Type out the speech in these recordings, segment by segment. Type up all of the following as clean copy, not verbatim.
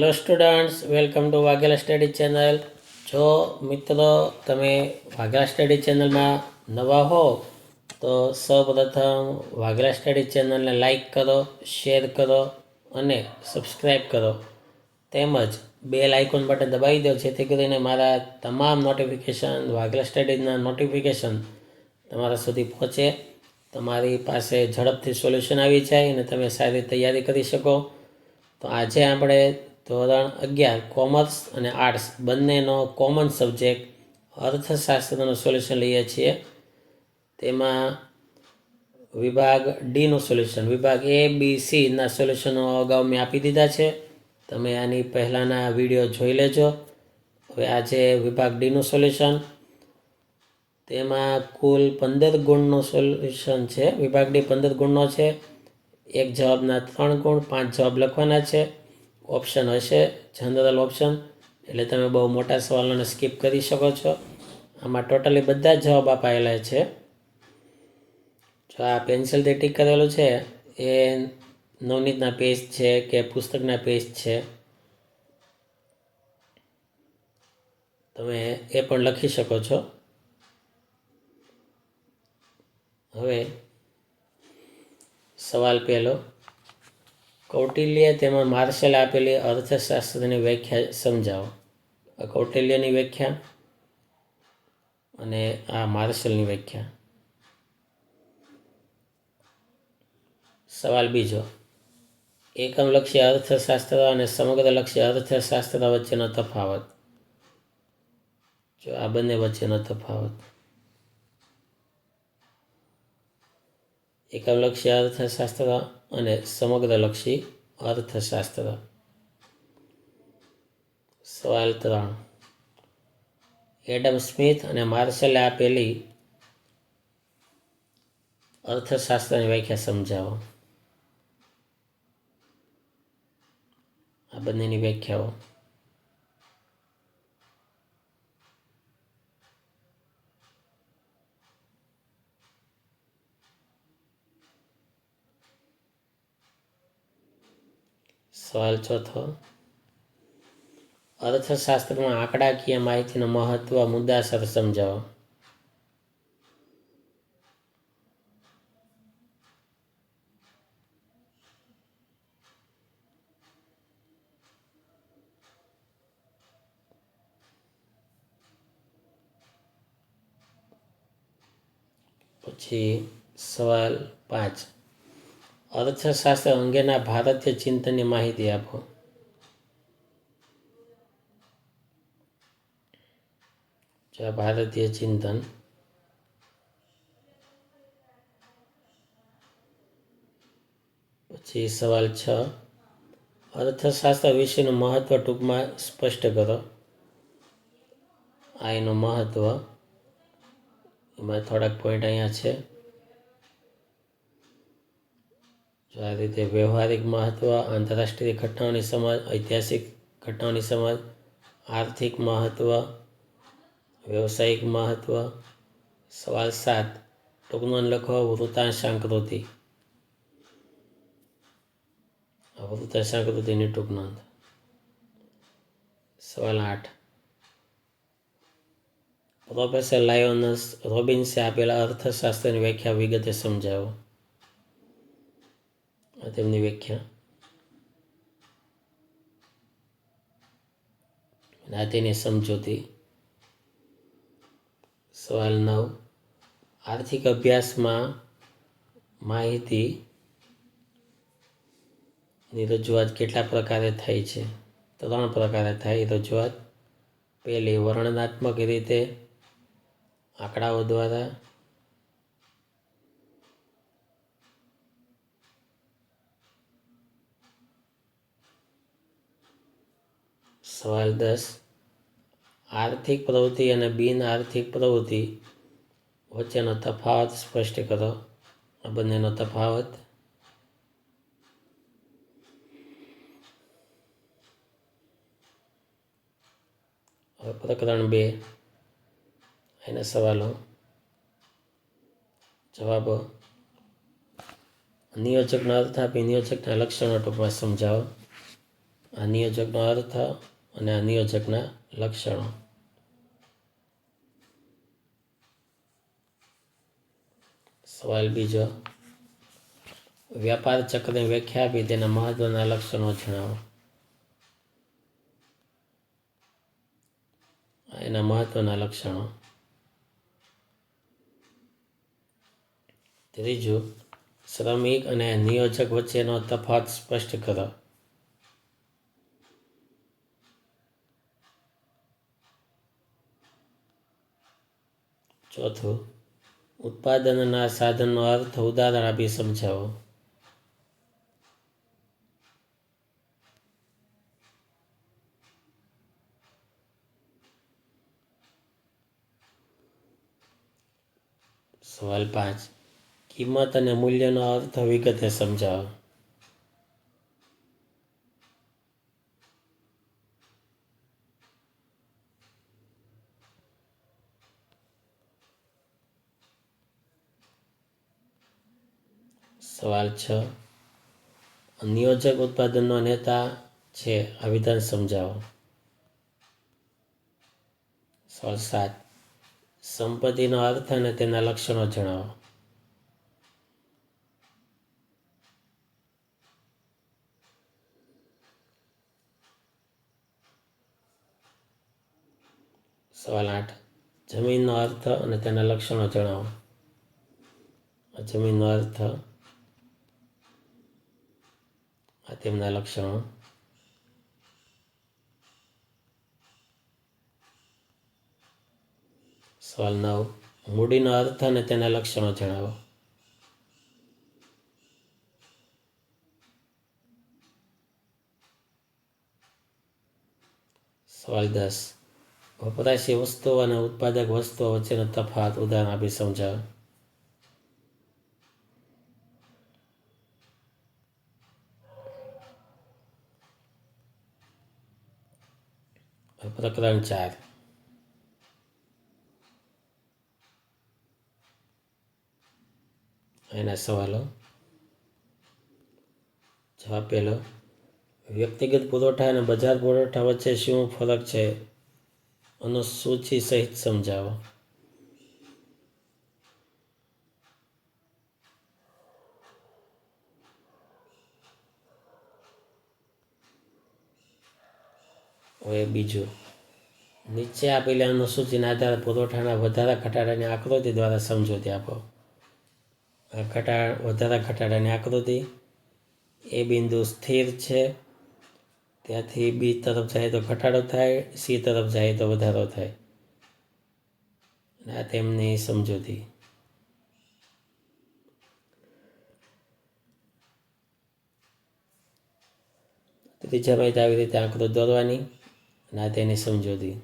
Hello students, welcome to Vaghela study channel. જો મિત્રો તમે વાઘેલા સ્ટડી ચેનલમાં નવા હો તો સૌપ્રથમ વાઘેલા સ્ટડી ચેનલને લાઈક કરો, શેર કરો અને સબસ્ક્રાઈબ કરો. તેમજ બેલ આઇકોન બટન દબાવી દો જેથી કરીને મારા તમામ નોટિફિકેશન, વાઘેલા સ્ટડીના નોટિફિકેશન તમારા સુધી પહોંચે, તમારી પાસે ઝડપથી સોલ્યુશન આવી જાય અને તમે સારી તૈયારી કરી શકો. તો આજે આપણે ધોરણ 11 કોમર્સ અને આર્ટ્સ બંનેનો કોમન સબ્જેક્ટ અર્થશાસ્ત્રનું સોલ્યુશન લઈએ છીએ. તેમાં વિભાગ ડીનું સોલ્યુશન, વિભાગ એ બી સીના સોલ્યુશનો અગાઉ મેં આપી દીધા છે. તમે આની પહેલાંના વિડીયો જોઈ લેજો. હવે આજે વિભાગ ડીનું સોલ્યુશન, તેમાં કુલ 15 ગુણનું સોલ્યુશન છે. વિભાગ ડી 15 ગુણનો છે. એક જવાબના 3 ગુણ, 5 જવાબ લખવાના છે. ઓપ્શન હશે જનરલ ઓપ્શન, એટલે તમે બહુ મોટા સવાલોને સ્કીપ કરી શકો છો. આમાં ટોટલી બધા જ જવાબ અપાયેલા છે. જો આ પેન્સિલથી ટીક કરેલું છે એ નવનીતના પેજ છે કે પુસ્તકના પેજ છે, તમે એ પણ લખી શકો છો. હવે સવાલ પહેલો, કૌટિલ્ય તેમાં માર્શલે આપેલી અર્થશાસ્ત્રની વ્યાખ્યા સમજાવો. આ કૌટિલ્યની વ્યાખ્યા અને આ માર્શલની વ્યાખ્યા. સવાલ બીજો, એકમલક્ષી અર્થશાસ્ત્ર અને સમગ્રલક્ષી અર્થશાસ્ત્ર વચ્ચેનો તફાવત. જો આ બંને વચ્ચેનો તફાવત. એકમલક્ષી અર્થશાસ્ત્ર અને સમગ્રલક્ષી અર્થશાસ્ત્ર. સવાલ 3, એડમ સ્મિથ અને માર્શલે આપેલી અર્થશાસ્ત્રની વ્યાખ્યા સમજાવો. આ બંનેની વ્યાખ્યાઓ. સવાલ ચોથો, અર્થશાસ્ત્રમાં આંકડાકીય માહિતીનું મહત્વ મુદ્દાસર સમજાવો. પછી સવાલ 5, અર્થશાસ્ત્ર અંગેના ભારતીય ચિંતનની માહિતી આપો. જો ભારતીય ચિંતન. પછી સવાલ 6, અર્થશાસ્ત્ર વિશેનું મહત્વ ટૂંકમાં સ્પષ્ટ કરો. આ એનું મહત્વ, એમાં થોડાક પોઈન્ટ અહીંયા છે. જો આ રીતે વ્યવહારિક મહત્વ, આંતરરાષ્ટ્રીય ઘટનાઓની સમજ, ઐતિહાસિક ઘટનાઓની સમજ, આર્થિક મહત્વ, વ્યવસાયિક મહત્વ. સવાલ 7, ટૂંક નોંધ લખો. વૃત્તાંશાકૃતિ. વૃત્તાંશાકૃતિની ટૂંક નોંધ. સવાલ 8, પ્રોફેસર લાયોનસ રોબિન્સે આપેલા અર્થશાસ્ત્રની વ્યાખ્યા વિગતે સમજાવો. આ તેમની વ્યાખ્યા. આ તેની સમજૂતી. સવાલ 9, આર્થિક અભ્યાસમાં માહિતીની રજૂઆત કેટલા પ્રકારે થાય છે? 3 પ્રકારે થાય રજૂઆત. પહેલી, વર્ણનાત્મક રીતે, આંકડાઓ દ્વારા. સવાલ 10, આર્થિક પ્રવૃત્તિ અને બિન આર્થિક પ્રવૃત્તિ વચ્ચેનો તફાવત સ્પષ્ટ કરો. આ બંનેનો તફાવત. હવે પ્રકરણ 2, એના સવાલો, જવાબો. નિયોજકનો અર્થ આપી નિયોજકના લક્ષણો ટૂંકમાં સમજાવો. આ નિયોજકનો અર્થ અને આ નિયોજકના લક્ષણો. સવાલ બીજો, વ્યાપાર ચક્રની વ્યાખ્યા આપી તેના મહત્વના લક્ષણો જણાવો. એના મહત્વના લક્ષણો. ત્રીજું, શ્રમિક અને નિયોજક વચ્ચેનો તફાવત સ્પષ્ટ કરો. ચોથું, ઉત્પાદનના સાધનનો અર્થ ઉદાહરણ આપી સમજાવો. સવાલ 5, કિંમત અને મૂલ્યનો અર્થ વિગતે સમજાવો. સવાલ 6, નિયોજક ઉત્પાદનનો નેતા છે, આ વિધાન સમજાવો. સવાલ 7, સંપત્તિનો અર્થ અને તેના લક્ષણો જણાવો. સવાલ 8, જમીનનો અર્થ અને તેના લક્ષણો જણાવો. જમીનનો અર્થ, આ તેમના લક્ષણો. સવાલ 9, મૂડીનો અર્થ અને તેના લક્ષણો જણાવો. સવાલ 10, વપરાશી વસ્તુઓ અને ઉત્પાદક વસ્તુઓ વચ્ચેનો તફાવત ઉદાહરણ આપી સમજાવો. પ્રકરણ 4, એના સવાલો. જવાબ પહેલો, વ્યક્તિગત પુરવઠા અને બજાર પુરવઠા વચ્ચે શું ફરક છે? અનુસૂચિ સહિત સમજાવો. હવે બીજું, નીચે આપેલી અનુસૂચિના આધારે પુરવઠાના વધારા ઘટાડાની આકૃતિ દ્વારા સમજૂતી આપો. વધારા ઘટાડાની આકૃતિ. એ બિંદુ સ્થિર છે, ત્યાંથી બી તરફ જાય તો ઘટાડો થાય, સી તરફ જાય તો વધારો થાય. આ તેમની સમજૂતી. ત્રીજા ભાઈ આવી રીતે આકૃતિ દોરવાની અને આ તેની સમજૂતી.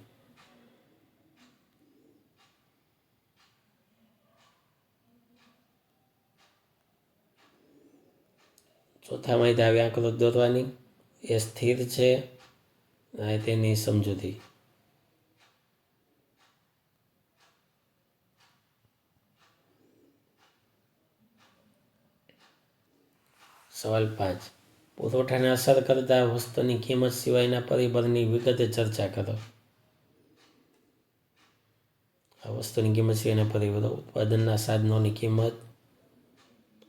ચોથા માહિતી આવી આકૃતિ દોરવાની, એ સ્થિર છે, આ તેની સમજૂતી. સવાલ 5, પુરવઠાને અસર કરતા વસ્તુની કિંમત સિવાયના પરિબળની વિગતે ચર્ચા કરો. આ વસ્તુની કિંમત સિવાયના પરિબળો, ઉત્પાદનના સાધનોની કિંમત,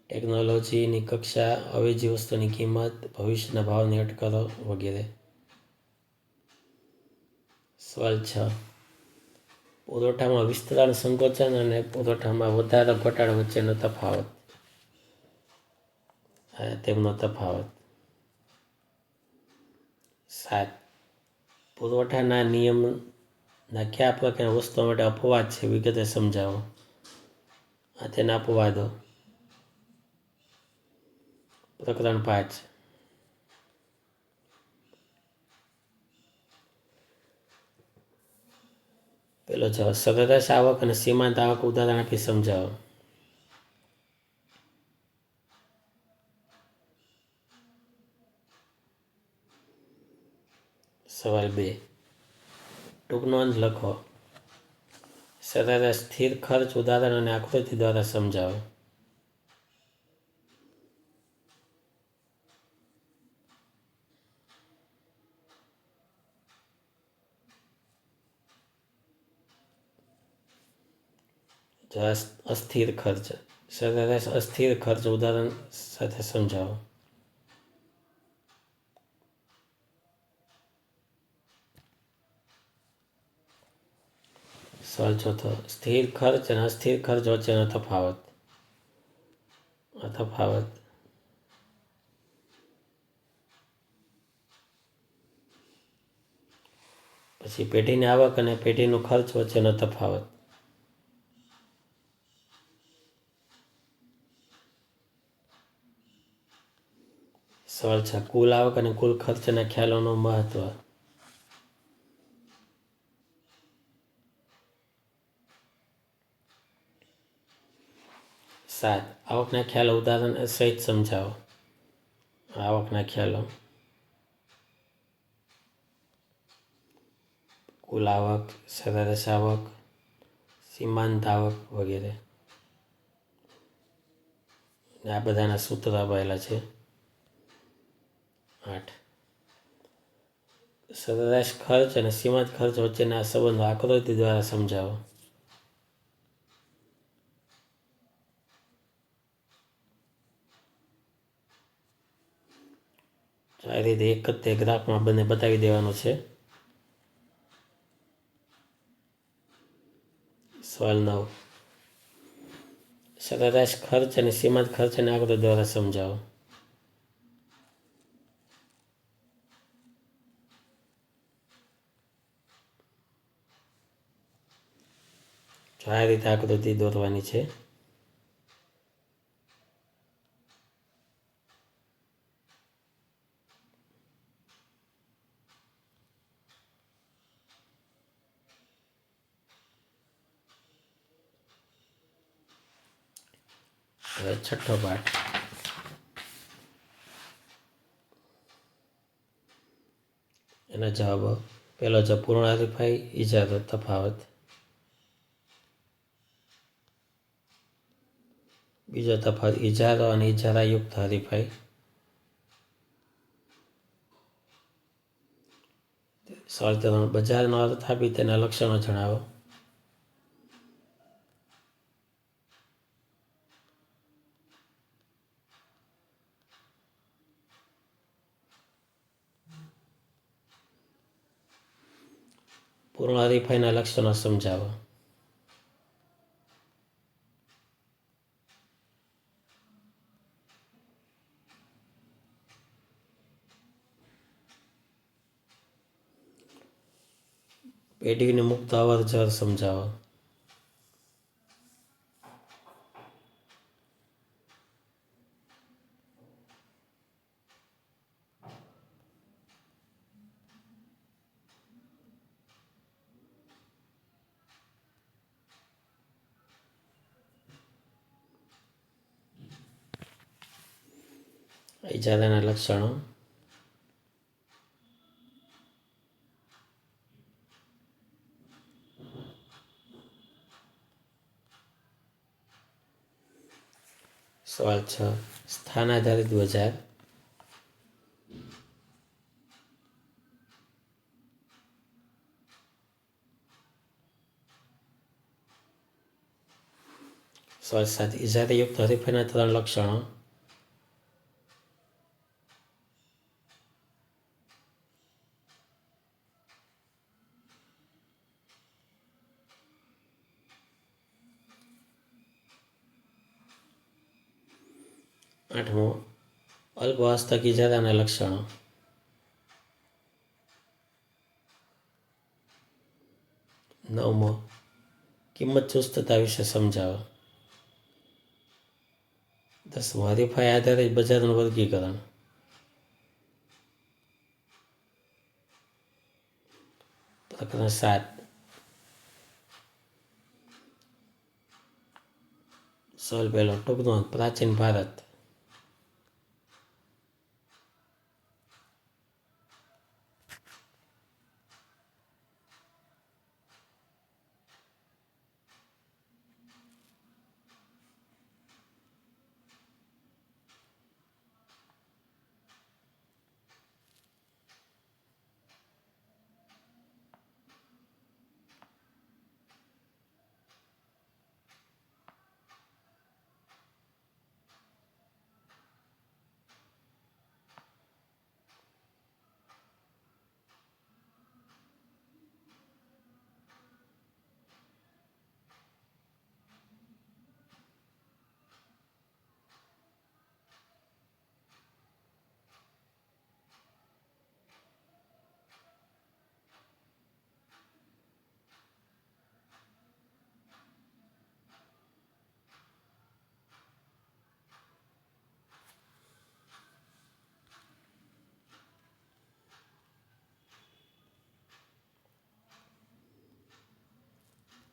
ટેકનોલોજીની કક્ષા, અવેજી વસ્તુની કિંમત, ભવિષ્યના ભાવની અટકળો વગેરે. સવાલ 6, પુરવઠામાં વિસ્તરણ સંકોચન અને પુરવઠામાં વધારો ઘટાડો વચ્ચેનો તફાવત. તેમનો તફાવત. 7, પુરવઠાના નિયમના કયા પ્રકારની વસ્તુઓ માટે અપવાદ છે, વિગતે સમજાવો. આ તેના અપવાદો. પ્રકરણ 5, પેલો જવાબ, સરેરાશ આવક અને સીમાંત આવક ઉદાહરણ આપી સમજાવો. સવાલ 2, ટૂંક નોંધ લખો. સરેરાશ સ્થિર ખર્ચ ઉદાહરણ અને આકૃતિ દ્વારા સમજાવો. અસ્થિર ખર્ચ, સરેરાશ અસ્થિર ખર્ચ ઉદાહરણ સાથે સમજાવો. સવાલ ચોથો, સ્થિર ખર્ચ અને અસ્થિર ખર્ચ વચ્ચેનો તફાવત. પછી પેઢીની આવક અને પેઢીનો ખર્ચ વચ્ચેનો તફાવત. સવાલ 6, કુલ આવક અને કુલ ખર્ચના ખ્યાલોનું મહત્વ. સાત, આવકના ખ્યાલો ઉદાહરણ સહિત સમજાવો. આવકના ખ્યાલો. કુલ આવક, સરેરાશ આવક, સીમાંત આવક વગેરે. આ બધાના સૂત્ર આપેલા છે. 8, સરેરાશ ખર્ચ અને સીમાંત ખર્ચ વચ્ચેના સંબંધો આકૃતિ દ્વારા સમજાવો. આ રીતે એક જ તે ગ્રાફમાં બંને બતાવી દેવાનું છે. સવાલ 9, સરેરાશ ખર્ચ અને સીમાંત ખર્ચને આકૃતિ દ્વારા સમજાવો. આ રીતે આકૃતિ દોરવાની છે. હવે છઠ્ઠો પાઠ. એના જવાબો. પહેલો જવાબ, પૂર્ણ હરીફાઈ, ઇજારો, તફાવત. બીજો તફાવત, ઇજારો અને ઇજારાયુક્ત હરીફાઈ. સવાલ 3, બજારનો અર્થ આપી તેના લક્ષણો જણાવો. પૂર્ણ હરીફાઈના લક્ષણો સમજાવો. પેઢીની મુક્ત અવર જવર સમજાવો. ઇજારાના લક્ષણો. સવાલ 6, સ્થાન આધારિત બજાર. સવાલ 7, ઇજારાયુક્ત હરીફાઈના 3 લક્ષણો. આઠમો, અલ્પવાસ્તવિક ઇજારાના લક્ષણો. નવમો, કિંમત ચુસ્તતા વિશે સમજાવો. 10મો, હરીફાઈ આધારિત બજારનું વર્ગીકરણ. પ્રકરણ 7, સવાલ પહેલો, ટૂંક નોંધ, પ્રાચીન ભારત.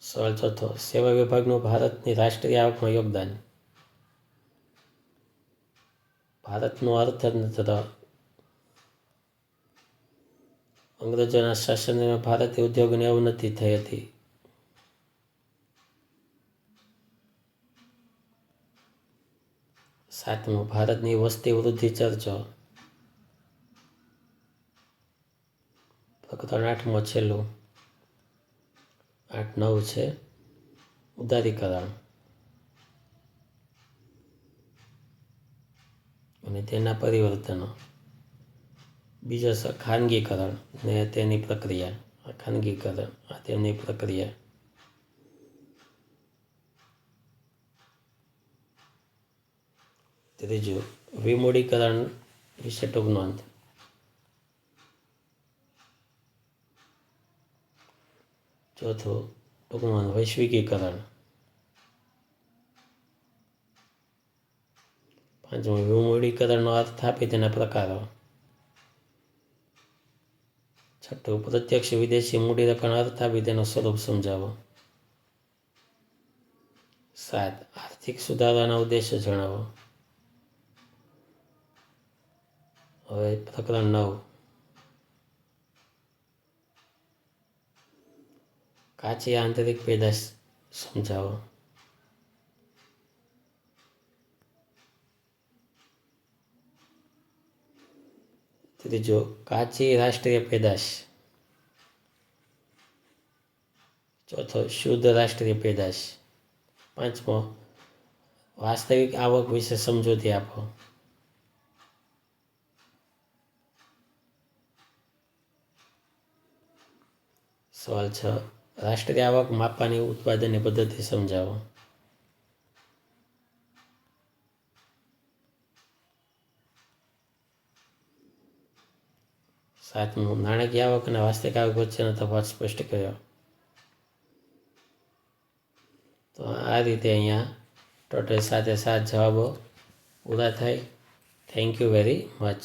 સવાલ ચોથો, સેવા વિભાગનું ભારતની રાષ્ટ્રીય આવકમાં યોગદાન. ભારતનો અર્થતંત્ર. અંગ્રેજોના શાસનમાં ભારતીય ઉદ્યોગોની અવનતિ થઈ હતી. સાતમું, ભારતની વસ્તી વૃદ્ધિ ચર્ચો. પ્રકરણ 8મો છેલ્લું 8-9 છે ઉદારીકરણ અને તેના પરિવર્તનો. બીજો છે ખાનગીકરણ ને તેની પ્રક્રિયા. ખાનગીકરણ આ તેમની પ્રક્રિયા. ત્રીજું, વિમૂડીકરણ વિશે ટૂંક નોંધ. ચોથું, ટૂંક નોંધ વૈશ્વિકીકરણ. પાંચમું, વિમૂડીકરણનો અર્થ આપી તેના પ્રકારો. છઠ્ઠું, પ્રત્યક્ષ વિદેશી મૂડીરોકાણ અર્થ આપી તેનું સ્વરૂપ સમજાવો. 7, આર્થિક સુધારાના ઉદ્દેશો જણાવો. હવે પ્રકરણ 9, કાચી આંતરિક પેદાશ સમજાવો. ત્રીજો, કાચી રાષ્ટ્રીય પેદાશ. ચોથો, શુદ્ધ રાષ્ટ્રીય પેદાશ. પાંચમો, વાસ્તવિક આવક વિશે સમજૂતી આપો. સવાલ 6, રાષ્ટ્રીય આવક માપવાની ઉત્પાદનની પદ્ધતિ સમજાવો. સાતમું, નાણાકીય આવક અને વાસ્તવિક આવક વચ્ચેનો તફાવત સ્પષ્ટ કર્યો. તો આ રીતે અહીંયા ટોટલ 7 જવાબો પૂરા થાય. Thank you very much.